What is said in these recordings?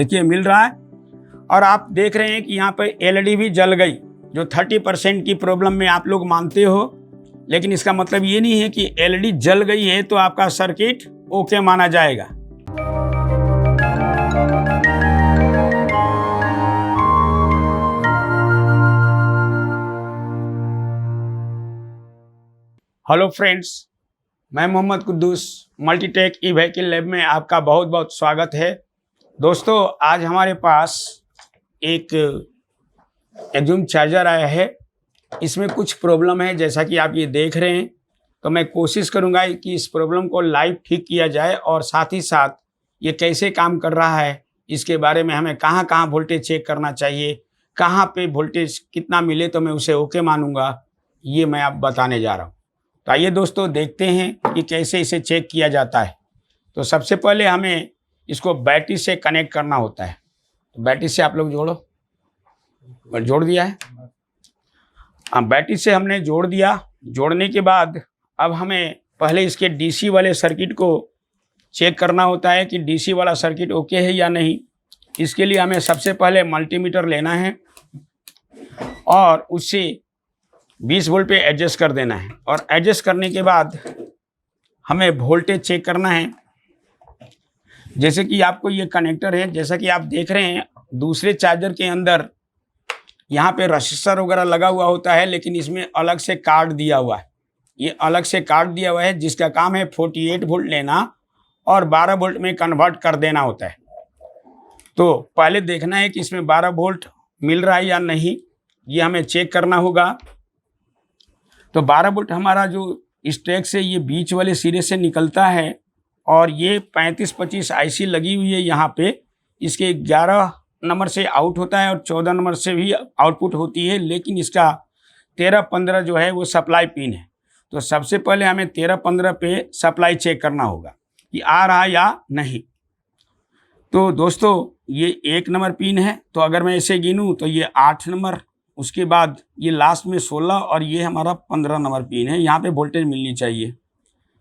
देखिए मिल रहा है। और आप देख रहे हैं कि यहाँ पर एलईडी भी जल गई, जो 30% की प्रॉब्लम में आप लोग मानते हो, लेकिन इसका मतलब ये नहीं है कि एलईडी जल गई है तो आपका सर्किट ओके माना जाएगा। हेलो फ्रेंड्स, मैं Mohammad Quddus Multitech e vehicle lab में आपका बहुत बहुत स्वागत है। दोस्तों, आज हमारे पास एक एक्जूम चार्जर आया है। इसमें कुछ प्रॉब्लम है, जैसा कि आप ये देख रहे हैं। तो मैं कोशिश करूंगा कि इस प्रॉब्लम को लाइव ठीक किया जाए और साथ ही साथ ये कैसे काम कर रहा है, इसके बारे में हमें कहाँ कहाँ वोल्टेज चेक करना चाहिए, कहाँ पे वोल्टेज कितना मिले तो मैं उसे ओके मानूंगा, ये मैं आप बताने जा रहा हूँ। तो आइए दोस्तों, देखते हैं कि कैसे इसे चेक किया जाता है। तो सबसे पहले हमें इसको बैटरी से कनेक्ट करना होता है। तो बैटरी से आप लोग जोड़ो, और जोड़ दिया है। हाँ, बैटरी से हमने जोड़ दिया। जोड़ने के बाद अब हमें पहले इसके डीसी वाले सर्किट को चेक करना होता है कि डीसी वाला सर्किट ओके है या नहीं। इसके लिए हमें सबसे पहले मल्टीमीटर लेना है और उससे 20 वोल्ट पे एडजस्ट कर देना है। और एडजस्ट करने के बाद हमें वोल्टेज चेक करना है। जैसे कि आपको ये कनेक्टर है, जैसा कि आप देख रहे हैं, दूसरे चार्जर के अंदर यहाँ पे रजिस्टर वगैरह लगा हुआ होता है, लेकिन इसमें अलग से कार्ड दिया हुआ है। ये अलग से कार्ड दिया हुआ है जिसका काम है 48 वोल्ट लेना और 12 वोल्ट में कन्वर्ट कर देना होता है। तो पहले देखना है कि इसमें 12 वोल्ट मिल रहा है या नहीं, ये हमें चेक करना होगा। तो 12 वोल्ट हमारा जो इस ट्रैक से ये बीच वाले सिरे से निकलता है और ये 35-25 आईसी लगी हुई है यहाँ पे। इसके 11 नंबर से आउट होता है और 14 नंबर से भी आउटपुट होती है, लेकिन इसका 13-15 जो है वो सप्लाई पिन है। तो सबसे पहले हमें 13-15 पे सप्लाई चेक करना होगा कि आ रहा या नहीं। तो दोस्तों, ये 1 नंबर पिन है, तो अगर मैं इसे गिनूँ तो ये 8 नंबर, उसके बाद ये लास्ट में 16 और ये हमारा 15 नंबर पिन है। यहाँ पे वोल्टेज मिलनी चाहिए।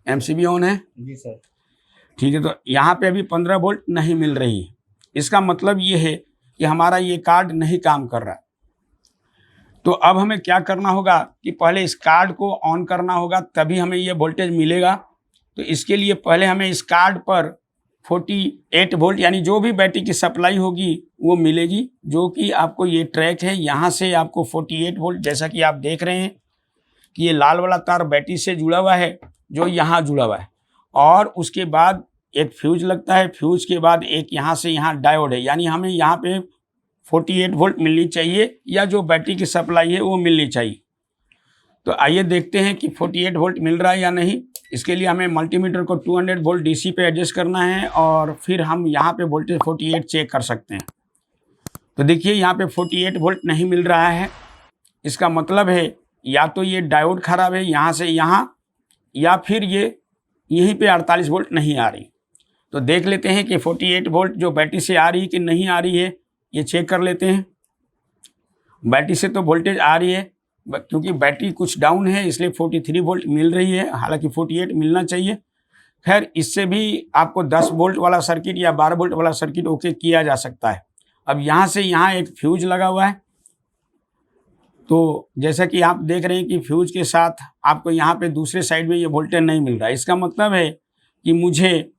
एमसीबी ऑन है जी सर, ठीक है। तो यहाँ पे अभी 15 वोल्ट नहीं मिल रही है। इसका मतलब ये है कि हमारा ये कार्ड नहीं काम कर रहा है। तो अब हमें क्या करना होगा कि पहले इस कार्ड को ऑन करना होगा, तभी हमें ये वोल्टेज मिलेगा। तो इसके लिए पहले हमें इस कार्ड पर 48 वोल्ट यानी जो भी बैटरी की सप्लाई होगी वो मिलेगी, जो कि आपको ये ट्रैक है, यहाँ से आपको 48 वोल्ट, जैसा कि आप देख रहे हैं कि ये लाल वाला तार बैटरी से जुड़ा हुआ है, जो यहाँ जुड़ा हुआ है। और उसके बाद एक फ्यूज लगता है, फ्यूज के बाद एक यहाँ से यहाँ डायोड है, यानी हमें यहाँ पे 48 वोल्ट मिलनी चाहिए या जो बैटरी की सप्लाई है वो मिलनी चाहिए। तो आइए देखते हैं कि 48 वोल्ट मिल रहा है या नहीं। इसके लिए हमें मल्टीमीटर को 200 वोल्ट डीसी पे एडजस्ट करना है और फिर हम यहाँ पे वोल्टेज 48 चेक कर सकते हैं। तो देखिए यहाँ पे 48 वोल्ट नहीं मिल रहा है। इसका मतलब है या तो ये डायोड खराब है यहाँ से यहाँ, या फिर ये यहीं पे 48 वोल्ट नहीं आ रही। तो देख लेते हैं कि 48 वोल्ट जो बैटरी से आ रही है कि नहीं आ रही है, ये चेक कर लेते हैं। बैटरी से तो वोल्टेज आ रही है, क्योंकि बैटरी कुछ डाउन है इसलिए 43 वोल्ट मिल रही है, हालांकि 48 मिलना चाहिए। खैर, इससे भी आपको 10 वोल्ट वाला सर्किट या 12 वोल्ट वाला सर्किट ओके किया जा सकता है। अब यहाँ से यहाँ एक फ्यूज लगा हुआ है, तो जैसा कि आप देख रहे हैं कि फ्यूज के साथ आपको यहाँ पे दूसरे साइड में ये वोल्टेज नहीं मिल रहा है। इसका मतलब है कि मुझे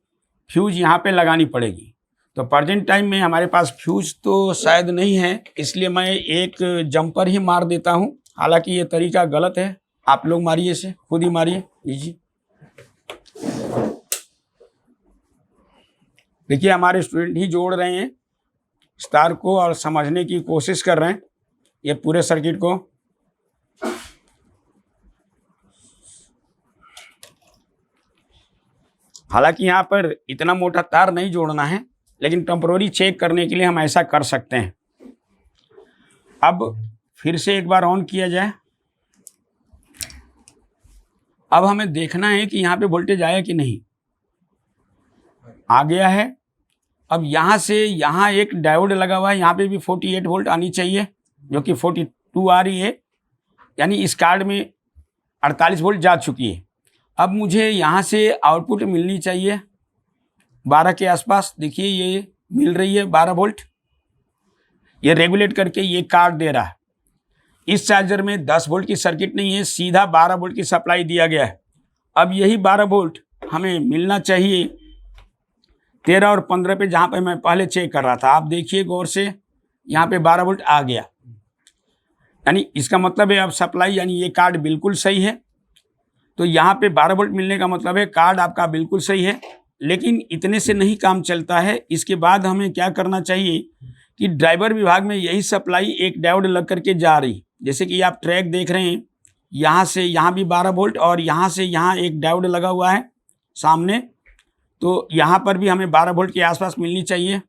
फ्यूज यहाँ पे लगानी पड़ेगी। तो प्रेजेंट टाइम में हमारे पास फ्यूज तो शायद नहीं है, इसलिए मैं एक जंपर ही मार देता हूँ। हालांकि ये तरीका गलत है, आप लोग मारिए, इसे खुद ही मारिए। जी देखिए, हमारे स्टूडेंट ही जोड़ रहे हैं स्टार को और समझने की कोशिश कर रहे हैं ये पूरे सर्किट को। हालांकि यहाँ पर इतना मोटा तार नहीं जोड़ना है, लेकिन टेम्पररी चेक करने के लिए हम ऐसा कर सकते हैं। अब फिर से एक बार ऑन किया जाए। अब हमें देखना है कि यहाँ पे वोल्टेज आया कि नहीं। आ गया है। अब यहाँ से यहाँ एक डायोड लगा हुआ है, यहाँ पे भी 48 वोल्ट आनी चाहिए, जो कि 42 आ रही है, यानी इस कार्ड में 48 वोल्ट जा चुकी है। अब मुझे यहाँ से आउटपुट मिलनी चाहिए 12 के आसपास। देखिए ये मिल रही है 12 वोल्ट, ये रेगुलेट करके ये कार्ड दे रहा है। इस चार्जर में 10 वोल्ट की सर्किट नहीं है, सीधा 12 वोल्ट की सप्लाई दिया गया है। अब यही 12 वोल्ट हमें मिलना चाहिए 13 और 15 पे, जहाँ पे मैं पहले चेक कर रहा था। आप देखिए गौर से, यहाँ पे 12 वोल्ट आ गया, यानी इसका मतलब है अब सप्लाई, यानी ये कार्ड बिल्कुल सही है। तो यहाँ पे 12 वोल्ट मिलने का मतलब है कार्ड आपका बिल्कुल सही है। लेकिन इतने से नहीं काम चलता है, इसके बाद हमें क्या करना चाहिए कि ड्राइवर विभाग में यही सप्लाई एक डायोड लग करके जा रही, जैसे कि आप ट्रैक देख रहे हैं, यहाँ से यहाँ भी 12 वोल्ट और यहाँ से यहाँ एक डायोड लगा हुआ है सामने, तो यहाँ पर भी हमें 12 वोल्ट के आसपास मिलनी चाहिए,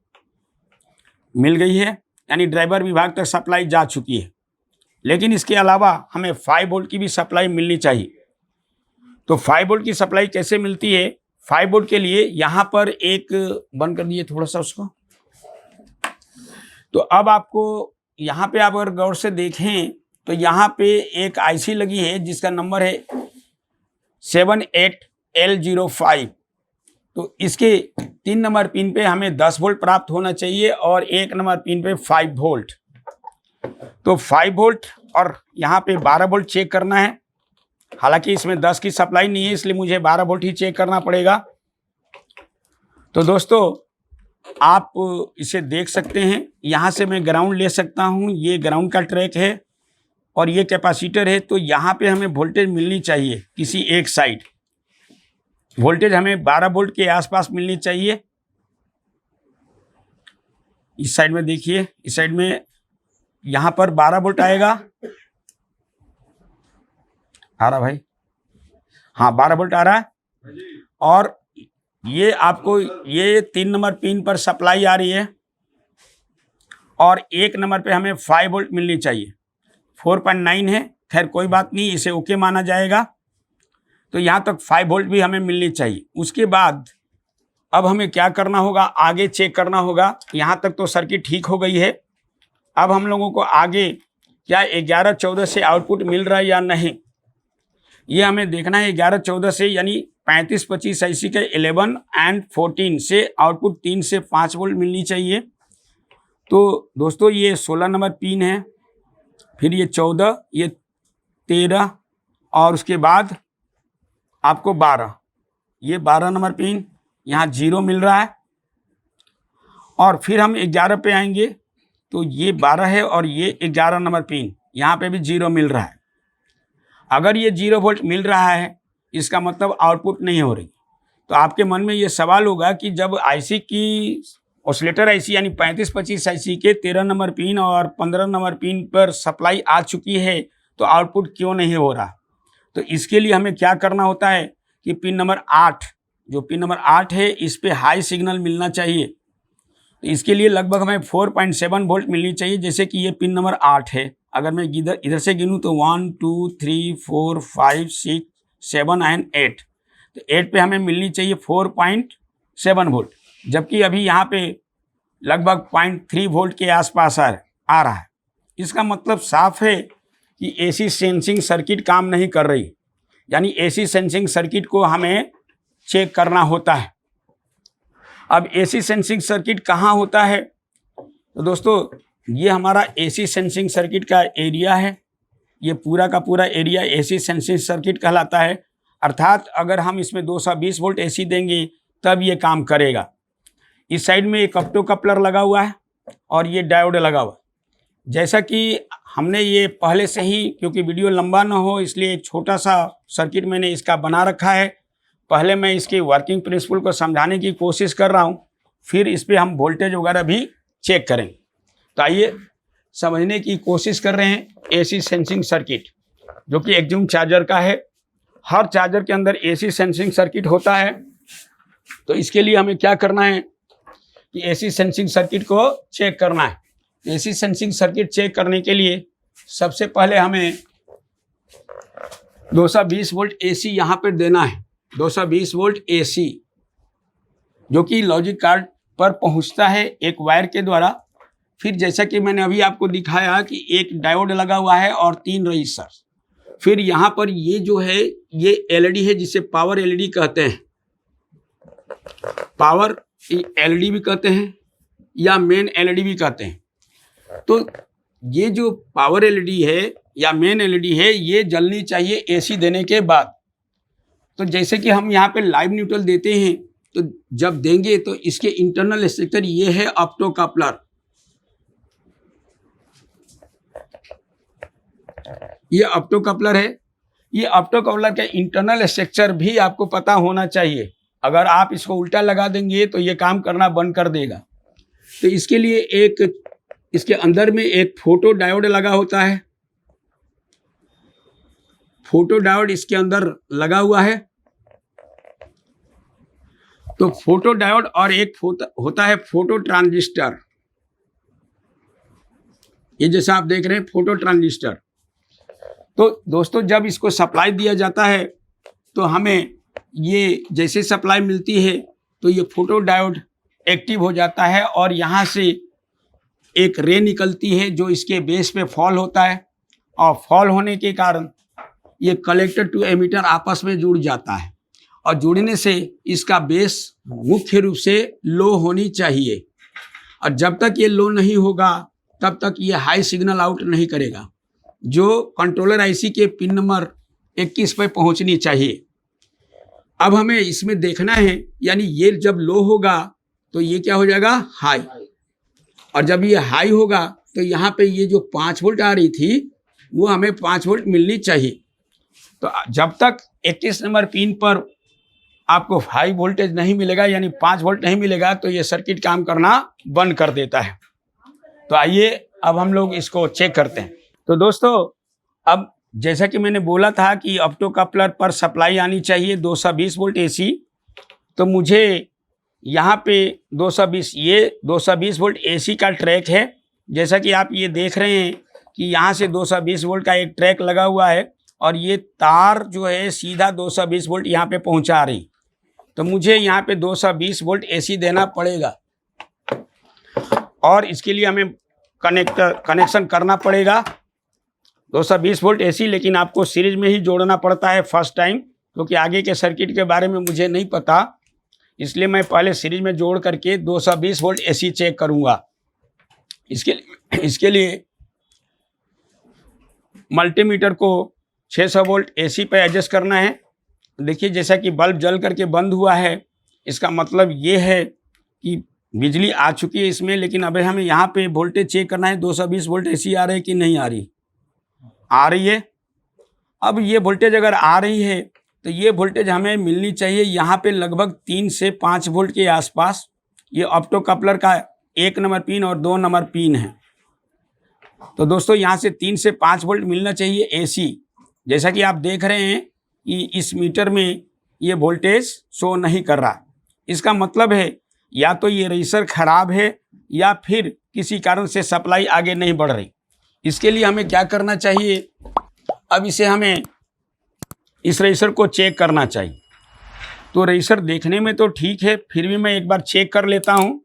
मिल गई है, यानी ड्राइवर विभाग तक सप्लाई जा चुकी है। लेकिन इसके अलावा हमें 5 वोल्ट की भी सप्लाई मिलनी चाहिए। तो 5 वोल्ट की सप्लाई कैसे मिलती है? 5 वोल्ट के लिए यहाँ पर एक, बंद कर दिए थोड़ा सा उसको। तो अब आपको यहाँ पे आप अगर गौर से देखें तो यहाँ पे एक आईसी लगी है जिसका नंबर है 78L05। तो इसके 3 नंबर पिन पे हमें 10 वोल्ट प्राप्त होना चाहिए और 1 नंबर पिन पे 5 वोल्ट। तो 5 वोल्ट और यहाँ पे 12 वोल्ट चेक करना है। हालांकि इसमें 10 की सप्लाई नहीं है, इसलिए मुझे 12 वोल्ट ही चेक करना पड़ेगा। तो दोस्तों आप इसे देख सकते हैं, यहाँ से मैं ग्राउंड ले सकता हूँ, ये ग्राउंड का ट्रैक है और ये कैपेसिटर है। तो यहाँ पे हमें वोल्टेज मिलनी चाहिए किसी एक साइड, वोल्टेज हमें 12 वोल्ट के आसपास मिलनी चाहिए। इस साइड में देखिए, इस साइड में यहाँ पर 12 वोल्ट आएगा, आ रहा भाई, हाँ 12 वोल्ट आ रहा है। और ये आपको ये 3 नंबर पिन पर सप्लाई आ रही है और 1 नंबर पे हमें 5 वोल्ट मिलनी चाहिए। 4.9 है, खैर कोई बात नहीं, इसे ओके माना जाएगा। तो यहाँ तक 5 वोल्ट भी हमें मिलनी चाहिए। उसके बाद अब हमें क्या करना होगा, आगे चेक करना होगा। यहाँ तक तो सर्किट ठीक हो गई है। अब हम लोगों को आगे क्या 11-14 से आउटपुट मिल रहा है या नहीं, ये हमें देखना है। 11-14 से यानी 35-25 IC के 11 और 14 से आउटपुट 3 से 5 वोल्ट मिलनी चाहिए। तो दोस्तों ये 16 नंबर पिन है, फिर ये 14, ये 13 और उसके बाद आपको 12, ये 12 नंबर पिन, यहाँ 0 मिल रहा है। और फिर हम 11 पे आएंगे तो ये 12 है और ये 11 नंबर पिन, यहाँ पे भी 0 मिल रहा है। अगर ये 0 वोल्ट मिल रहा है इसका मतलब आउटपुट नहीं हो रही। तो आपके मन में ये सवाल होगा कि जब आईसी की ऑसिलेटर आईसी यानी 35-25 IC के 13 नंबर पिन और 15 नंबर पिन पर सप्लाई आ चुकी है तो आउटपुट क्यों नहीं हो रहा। तो इसके लिए हमें क्या करना होता है कि पिन नंबर 8, जो पिन नंबर 8 है, इस पे हाई सिग्नल मिलना चाहिए। तो इसके लिए लगभग हमें 4.7 वोल्ट मिलनी चाहिए। जैसे कि ये पिन नंबर 8 है, अगर मैं इधर से गिनूँ तो 1 2 3 4 5 6 7 और 8, तो 8 पे हमें मिलनी चाहिए 4.7 वोल्ट, जबकि अभी यहाँ पे लगभग 0.3 वोल्ट के आसपास आ रहा है। इसका मतलब साफ है कि एसी सेंसिंग सर्किट काम नहीं कर रही, यानी एसी सेंसिंग सर्किट को हमें चेक करना होता है। अब एसी सेंसिंग सर्किट कहाँ होता है? तो दोस्तों ये हमारा एसी सेंसिंग सर्किट का एरिया है, ये पूरा का पूरा एरिया एसी सेंसिंग सर्किट कहलाता है। अर्थात अगर हम इसमें 220 वोल्ट एसी देंगे तब ये काम करेगा। इस साइड में एक ऑप्टो कपलर लगा हुआ है और ये डायोड लगा हुआ है। जैसा कि हमने ये पहले से ही, क्योंकि वीडियो लंबा ना हो इसलिए एक छोटा सा सर्किट मैंने इसका बना रखा है। पहले मैं इसकी वर्किंग प्रिंसिपल को समझाने की कोशिश कर रहा हूँ, फिर इस पर हम वोल्टेज वगैरह भी चेक करेंगे। तो आइए समझने की कोशिश कर रहे हैं एसी सेंसिंग सर्किट, जो कि एक्जिम चार्जर का है। हर चार्जर के अंदर एसी सेंसिंग सर्किट होता है। तो इसके लिए हमें क्या करना है कि एसी सेंसिंग सर्किट को चेक करना है। एसी सेंसिंग सर्किट चेक करने के लिए सबसे पहले हमें 220 वोल्ट एसी यहाँ पर देना है। 220 वोल्ट एसी जो कि लॉजिक कार्ड पर पहुँचता है एक वायर के द्वारा। फिर जैसा कि मैंने अभी आपको दिखाया कि एक डायोड लगा हुआ है और 3 रजिस्टर्स। फिर यहाँ पर ये जो है ये एलईडी है, जिसे पावर एलईडी कहते हैं, पावर एलईडी भी कहते हैं। या मेन एलईडी भी कहते हैं। तो ये जो पावर एलईडी है या मेन एलईडी है, ये जलनी चाहिए एसी देने के बाद। तो जैसे कि हम यहाँ पे लाइव न्यूट्रल देते हैं, तो जब देंगे तो इसके इंटरनल स्ट्रक्चर ये है ऑप्टो कपलर। ये ऑप्टो कपलर है। ये ऑप्टो कपलर का इंटरनल स्ट्रक्चर भी आपको पता होना चाहिए। अगर आप इसको उल्टा लगा देंगे तो ये काम करना बंद कर देगा। तो इसके लिए इसके अंदर में एक फोटो डायोड लगा होता है। फोटो डायोड इसके अंदर लगा हुआ है। तो फोटो डायोड और एक होता है फोटो ट्रांजिस्टर। ये जैसा आप देख रहे हैं फोटो ट्रांजिस्टर। तो दोस्तों जब इसको सप्लाई दिया जाता है तो हमें ये जैसे सप्लाई मिलती है तो ये फोटो डायोड एक्टिव हो जाता है और यहाँ से एक रे निकलती है जो इसके बेस पे फॉल होता है, और फॉल होने के कारण ये कलेक्टर टू एमिटर आपस में जुड़ जाता है, और जुड़ने से इसका बेस मुख्य रूप से लो होनी चाहिए। और जब तक ये लो नहीं होगा तब तक ये हाई सिग्नल आउट नहीं करेगा, जो कंट्रोलर आईसी के पिन नंबर 21 पे पहुंचनी चाहिए। अब हमें इसमें देखना है, यानी ये जब लो होगा तो ये क्या हो जाएगा, हाई। और जब ये हाई होगा तो यहाँ पे ये जो 5 वोल्ट आ रही थी वो हमें 5 वोल्ट मिलनी चाहिए। तो जब तक 21 नंबर पिन पर आपको हाई वोल्टेज नहीं मिलेगा, यानी 5 वोल्ट नहीं मिलेगा, तो ये सर्किट काम करना बंद कर देता है। तो आइए अब हम लोग इसको चेक करते हैं। तो दोस्तों अब जैसा कि मैंने बोला था कि ऑप्टो कपलर पर सप्लाई आनी चाहिए 220 वोल्ट एसी। तो मुझे यहाँ पे 220 वोल्ट एसी का ट्रैक है। जैसा कि आप ये देख रहे हैं कि यहाँ से 220 वोल्ट का एक ट्रैक लगा हुआ है और ये तार जो है सीधा 220 वोल्ट यहाँ पे पहुँचा रही। तो मुझे यहाँ पे 220 वोल्ट एसी देना पड़ेगा और इसके लिए हमें कनेक्शन करना पड़ेगा 220 वोल्ट एसी। लेकिन आपको सीरीज में ही जोड़ना पड़ता है फर्स्ट टाइम, क्योंकि आगे के सर्किट के बारे में मुझे नहीं पता, इसलिए मैं पहले सीरीज में जोड़ करके 220 वोल्ट एसी चेक करूंगा। इसके लिए मल्टीमीटर को 600 वोल्ट एसी पे एडजस्ट करना है। देखिए जैसा कि बल्ब जल करके बंद हुआ है, इसका मतलब ये है कि बिजली आ चुकी है इसमें। लेकिन अभी हमें यहाँ पे वोल्टेज चेक करना है 220 वोल्ट एसी आ रही है कि नहीं आ रही। आ रही है। अब ये वोल्टेज अगर आ रही है तो ये वोल्टेज हमें मिलनी चाहिए यहाँ पे लगभग 3 से 5 वोल्ट के आसपास। ये ऑप्टो कपलर का 1 नंबर पिन और 2 नंबर पिन है। तो दोस्तों यहाँ से 3 से 5 वोल्ट मिलना चाहिए एसी। जैसा कि आप देख रहे हैं कि इस मीटर में ये वोल्टेज शो नहीं कर रहा। इसका मतलब है या तो ये रेजिस्टर खराब है या फिर किसी कारण से सप्लाई आगे नहीं बढ़ रही। इसके लिए हमें क्या करना चाहिए, अब इसे हमें इस रेजिस्टर को चेक करना चाहिए। तो रेजिस्टर देखने में तो ठीक है, फिर भी मैं एक बार चेक कर लेता हूं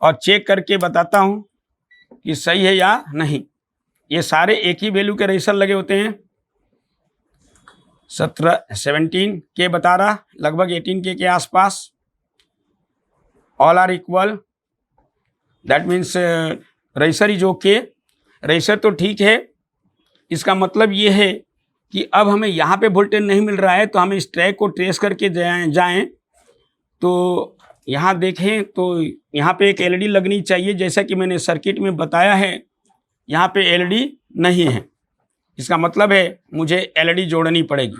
और चेक करके बताता हूं कि सही है या नहीं। ये सारे एक ही वैल्यू के रेजिस्टर लगे होते हैं। 17 के बता रहा, लगभग 18 के आसपास। All are equal, that means register is okay. Register तो ठीक है। इसका मतलब ये है कि अब हमें यहाँ पे वोल्टेज नहीं मिल रहा है, तो हमें इस ट्रैक को ट्रेस करके जाएं तो यहाँ देखें तो यहाँ पे एक एलईडी लगनी चाहिए, जैसा कि मैंने सर्किट में बताया है। यहाँ पे एलईडी नहीं है, इसका मतलब है मुझे एलईडी जोड़नी पड़ेगी।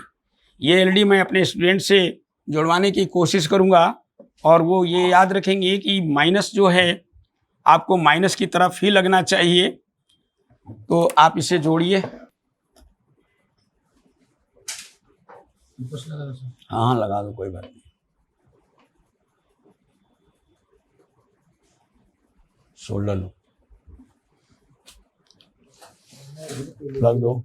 ये एलईडी मैं अपने स्टूडेंट से जोड़वाने की कोशिश करूँगा, और वो ये याद रखेंगे कि माइनस जो है आपको माइनस की तरफ ही लगना चाहिए। तो आप इसे जोड़िए। हाँ लगा दो, कोई बात नहीं। शोल्डर लो, लग दो।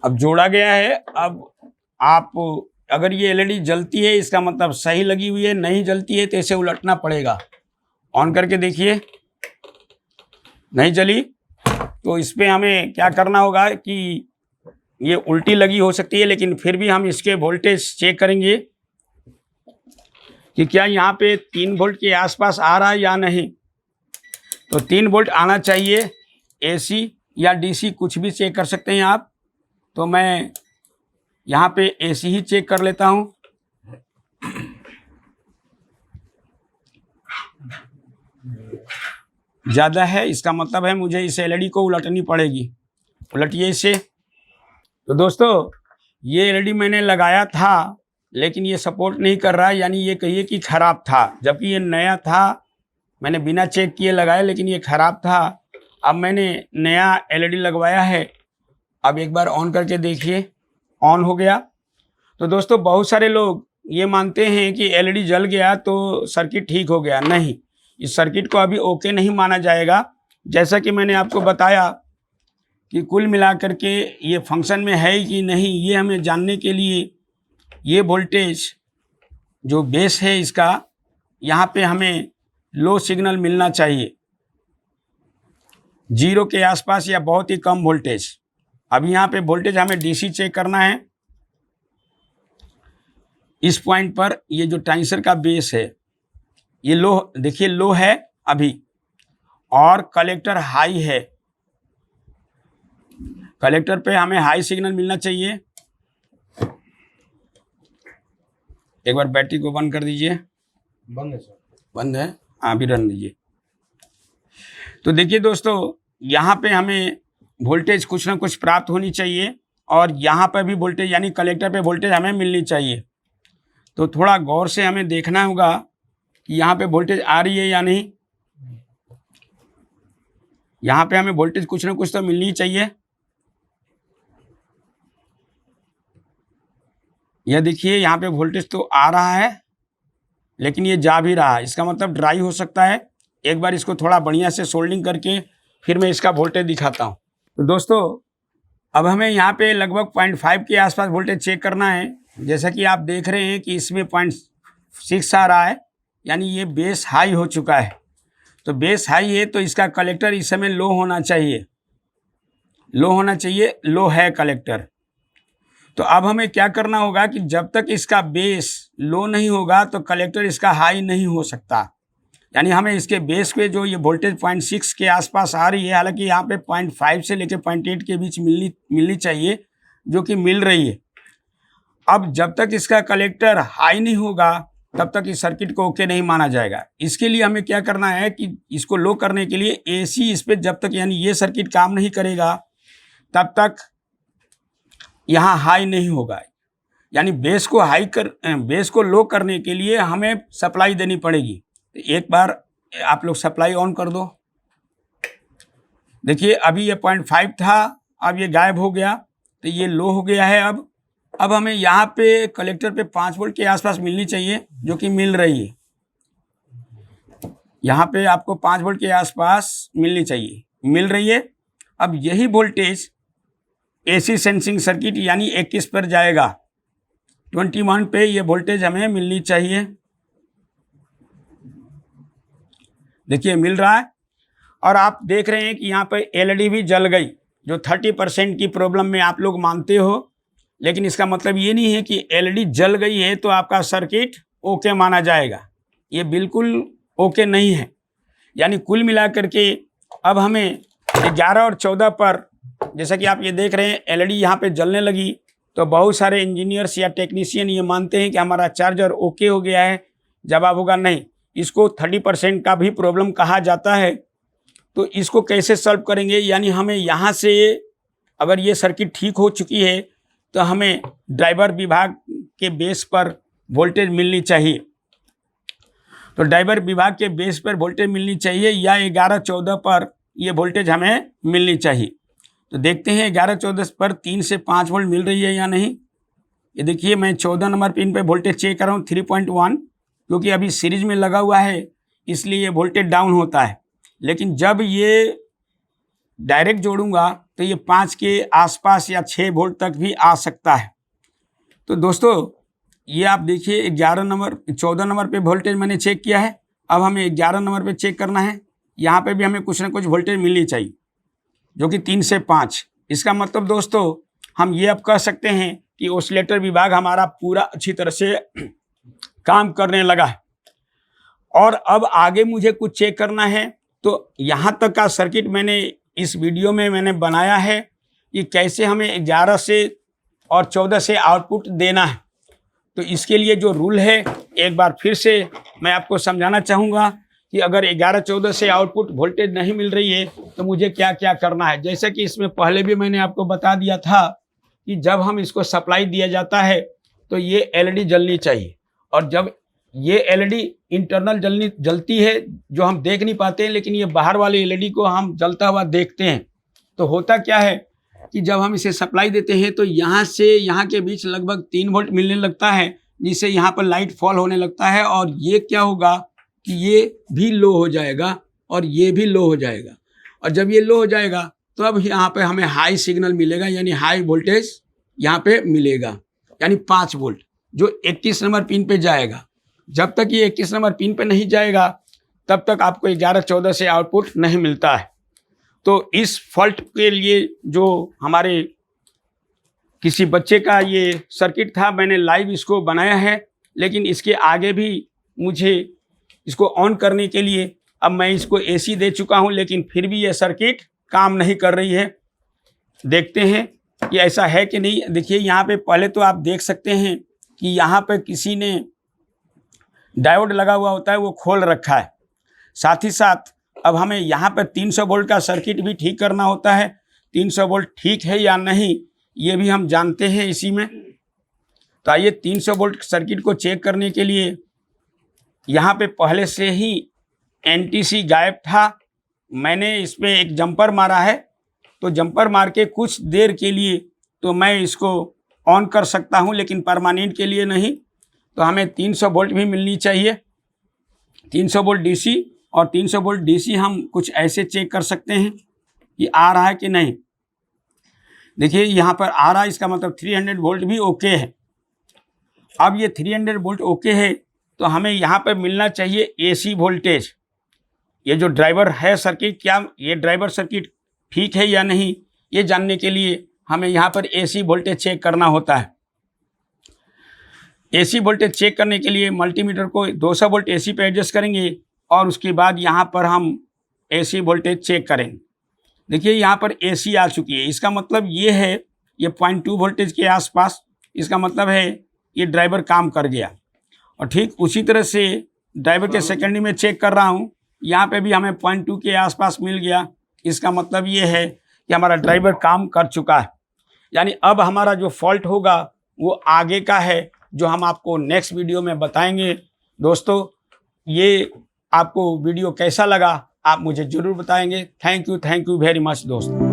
अब जोड़ा गया है। अब आप अगर ये एलईडी जलती है इसका मतलब सही लगी हुई है, नहीं जलती है तो इसे उलटना पड़ेगा। ऑन करके देखिए, नहीं जली तो इस पे हमें क्या करना होगा कि ये उल्टी लगी हो सकती है, लेकिन फिर भी हम इसके वोल्टेज चेक करेंगे कि क्या यहाँ पे 3 वोल्ट के आसपास आ रहा है या नहीं। तो 3 वोल्ट आना चाहिए। एसी या डीसी कुछ भी चेक कर सकते हैं आप। तो मैं यहाँ पे एसी ही चेक कर लेता हूँ। ज़्यादा है, इसका मतलब है मुझे इस एलईडी को उलटनी पड़ेगी। उलटिए इसे। तो दोस्तों ये एलईडी मैंने लगाया था लेकिन ये सपोर्ट नहीं कर रहा है, यानी ये कहिए कि ख़राब था, जबकि ये नया था। मैंने बिना चेक किए लगाया लेकिन ये ख़राब था। अब मैंने नया एलईडी लगवाया है। अब एक बार ऑन करके देखिए, ऑन हो गया। तो दोस्तों बहुत सारे लोग ये मानते हैं कि एलईडी जल गया तो सर्किट ठीक हो गया। नहीं, इस सर्किट को अभी ओके नहीं माना जाएगा। जैसा कि मैंने आपको बताया कि कुल मिलाकर के ये फंक्शन में है कि नहीं, ये हमें जानने के लिए ये वोल्टेज जो बेस है इसका, यहाँ पे हमें लो सिग्नल मिलना चाहिए, 0 के आसपास या बहुत ही कम वोल्टेज। अब यहाँ पे वोल्टेज हमें डीसी चेक करना है। इस पॉइंट पर ये जो ट्रांजिस्टर का बेस है ये लो, देखिए लो है अभी, और कलेक्टर हाई है। कलेक्टर पे हमें हाई सिग्नल मिलना चाहिए। एक बार बैटरी को बंद कर दीजिए। बंद है सर? बंद है, हाँ अभी रन दीजिए। तो देखिए दोस्तों यहाँ पे हमें वोल्टेज कुछ ना कुछ प्राप्त होनी चाहिए, और यहाँ पर भी वोल्टेज यानी कलेक्टर पे वोल्टेज हमें मिलनी चाहिए। तो थोड़ा गौर से हमें देखना होगा कि यहाँ पे वोल्टेज आ रही है या नहीं। यहाँ पे हमें वोल्टेज कुछ ना कुछ तो मिलनी ही चाहिए। यह देखिए यहाँ पे वोल्टेज तो आ रहा है लेकिन ये जा भी रहा है, इसका मतलब ड्राई हो सकता है। एक बार इसको थोड़ा बढ़िया से सोल्डिंग करके फिर मैं इसका वोल्टेज दिखाता हूँ। तो दोस्तों अब हमें यहाँ पे लगभग 0.5 के आसपास वोल्टेज चेक करना है। जैसा कि आप देख रहे हैं कि इसमें 0.6 आ रहा है, यानी ये बेस हाई हो चुका है। तो बेस हाई है तो इसका कलेक्टर इस समय लो होना चाहिए, लो होना चाहिए, लो है कलेक्टर। तो अब हमें क्या करना होगा कि जब तक इसका बेस लो नहीं होगा तो कलेक्टर इसका हाई नहीं हो सकता। यानी हमें इसके बेस पे जो ये वोल्टेज 0.6 के आसपास आ रही है, हालांकि यहाँ पे 0.5 से लेकर 0.8 के बीच मिलनी चाहिए, जो कि मिल रही है। अब जब तक इसका कलेक्टर हाई नहीं होगा तब तक इस सर्किट को ओके नहीं माना जाएगा। इसके लिए हमें क्या करना है कि इसको लो करने के लिए एसी इस पर जब तक यानी ये सर्किट काम नहीं करेगा तब तक यहाँ हाई नहीं होगा। यानी बेस को लो करने के लिए हमें सप्लाई देनी पड़ेगी। तो एक बार आप लोग सप्लाई ऑन कर दो। देखिए अभी ये 0.5 था, अब ये गायब हो गया, तो ये लो हो गया है। अब हमें यहाँ पे कलेक्टर पे 5 वोल्ट के आसपास मिलनी चाहिए, जो कि मिल रही है। यहाँ पे आपको 5 वोल्ट के आसपास मिलनी चाहिए, मिल रही है। अब यही वोल्टेज एसी सेंसिंग सर्किट यानी 21 पर जाएगा। 21 पे ये वोल्टेज हमें मिलनी चाहिए। देखिए मिल रहा है, और आप देख रहे हैं कि यहाँ पर एलईडी भी जल गई, जो 30% की प्रॉब्लम में आप लोग मानते हो। लेकिन इसका मतलब ये नहीं है कि एलईडी जल गई है तो आपका सर्किट ओके माना जाएगा। ये बिल्कुल ओके नहीं है। यानी कुल मिलाकर के अब हमें 11 और 14 पर, जैसा कि आप ये देख रहे हैं एलईडी यहाँ पे जलने लगी, तो बहुत सारे इंजीनियर्स या टेक्नीशियन ये मानते हैं कि हमारा चार्जर ओके हो गया है। जवाब होगा नहीं, इसको 30% का भी प्रॉब्लम कहा जाता है। तो इसको कैसे सॉल्व करेंगे, यानी हमें यहाँ से अगर ये सर्किट ठीक हो चुकी है तो हमें ड्राइवर विभाग के बेस पर वोल्टेज मिलनी चाहिए। तो ड्राइवर विभाग के बेस पर वोल्टेज मिलनी चाहिए, या 11-14 पर ये वोल्टेज हमें मिलनी चाहिए। तो देखते हैं 11-14 पर 3 से 5 वोल्ट मिल रही है या नहीं। ये देखिए मैं 14 नंबर पिन पे वोल्टेज चेक कर रहा हूँ 3.1, क्योंकि अभी सीरीज में लगा हुआ है इसलिए ये वोल्टेज डाउन होता है। लेकिन जब ये डायरेक्ट जोड़ूंगा तो ये 5 के आसपास या 6 वोल्ट तक भी आ सकता है। तो दोस्तों ये आप देखिए 14 नंबर पे वोल्टेज मैंने चेक किया है। अब हमें 11 नंबर पे चेक करना है। यहाँ पे भी हमें कुछ ना कुछ वोल्टेज मिलनी चाहिए, जो कि 3 से 5। इसका मतलब दोस्तों हम ये अब कह सकते हैं कि ऑसिलेटर विभाग हमारा पूरा अच्छी तरह से काम करने लगा है। और अब आगे मुझे कुछ चेक करना है। तो यहाँ तक का सर्किट मैंने इस वीडियो में मैंने बनाया है कि कैसे हमें 11 से और 14 से आउटपुट देना है। तो इसके लिए जो रूल है एक बार फिर से मैं आपको समझाना चाहूँगा कि अगर 11-14 से आउटपुट वोल्टेज नहीं मिल रही है तो मुझे क्या क्या करना है। जैसे कि इसमें पहले भी मैंने आपको बता दिया था कि जब हम इसको सप्लाई दिया जाता है तो ये एलईडी जलनी चाहिए, और जब ये एलईडी इंटरनल जलती है जो हम देख नहीं पाते हैं, लेकिन ये बाहर वाले एलईडी को हम जलता हुआ देखते हैं। तो होता क्या है कि जब हम इसे सप्लाई देते हैं तो यहाँ से यहाँ के बीच लगभग 3 वोल्ट मिलने लगता है, जिससे यहाँ पर लाइट फॉल होने लगता है, और ये क्या होगा कि ये भी लो हो जाएगा और ये भी लो हो जाएगा। और जब ये लो हो जाएगा तो अब यहाँ पे हमें हाई सिग्नल मिलेगा, यानी हाई वोल्टेज यहाँ पे मिलेगा, यानी 5 वोल्ट जो 21 नंबर पिन पे जाएगा। जब तक ये 21 नंबर पिन पे नहीं जाएगा तब तक आपको 11-14 से आउटपुट नहीं मिलता है। तो इस फॉल्ट के लिए जो हमारे किसी बच्चे का ये सर्किट था, मैंने लाइव इसको बनाया है, लेकिन इसके आगे भी मुझे इसको ऑन करने के लिए अब मैं इसको एसी दे चुका हूं, लेकिन फिर भी ये सर्किट काम नहीं कर रही है। देखते हैं कि ऐसा है कि नहीं। देखिए यहाँ पे पहले तो आप देख सकते हैं कि यहाँ पे किसी ने डायोड लगा हुआ होता है वो खोल रखा है। साथ ही साथ अब हमें यहाँ पर 300 वोल्ट का सर्किट भी ठीक करना होता है। 300 वोल्ट ठीक है या नहीं ये भी हम जानते हैं इसी में। तो आइए 300 वोल्ट सर्किट को चेक करने के लिए, यहाँ पे पहले से ही एनटीसी गायब था, मैंने इसमें एक जंपर मारा है। तो जंपर मार के कुछ देर के लिए तो मैं इसको ऑन कर सकता हूँ, लेकिन परमानेंट के लिए नहीं। तो हमें 300 वोल्ट भी मिलनी चाहिए। 300 वोल्ट डीसी और 300 वोल्ट डीसी हम कुछ ऐसे चेक कर सकते हैं कि आ रहा है कि नहीं। देखिए यहाँ पर आ रहा है, इसका मतलब 300 वोल्ट भी ओके है। अब ये 300 वोल्ट ओके है तो हमें यहाँ पर मिलना चाहिए एसी वोल्टेज। ये जो ड्राइवर है सर्किट, क्या ये ड्राइवर सर्किट ठीक है या नहीं, ये जानने के लिए हमें यहाँ पर एसी वोल्टेज चेक करना होता है। एसी वोल्टेज चेक करने के लिए मल्टीमीटर को 200 वोल्ट एसी पे एडजस्ट करेंगे और उसके बाद यहाँ पर हम एसी वोल्टेज चेक करेंगे। देखिए यहाँ पर एसी आ चुकी है, इसका मतलब ये है ये 0.2 वोल्टेज के आसपास, इसका मतलब है ये ड्राइवर काम कर गया। और ठीक उसी तरह से ड्राइवर के सेकेंडरी में चेक कर रहा हूँ, यहाँ पे भी हमें 0.2 के आसपास मिल गया। इसका मतलब ये है कि हमारा ड्राइवर काम कर चुका है। यानी अब हमारा जो फॉल्ट होगा वो आगे का है, जो हम आपको नेक्स्ट वीडियो में बताएंगे। दोस्तों ये आपको वीडियो कैसा लगा आप मुझे ज़रूर बताएंगे। थैंक यू वेरी मच दोस्तों।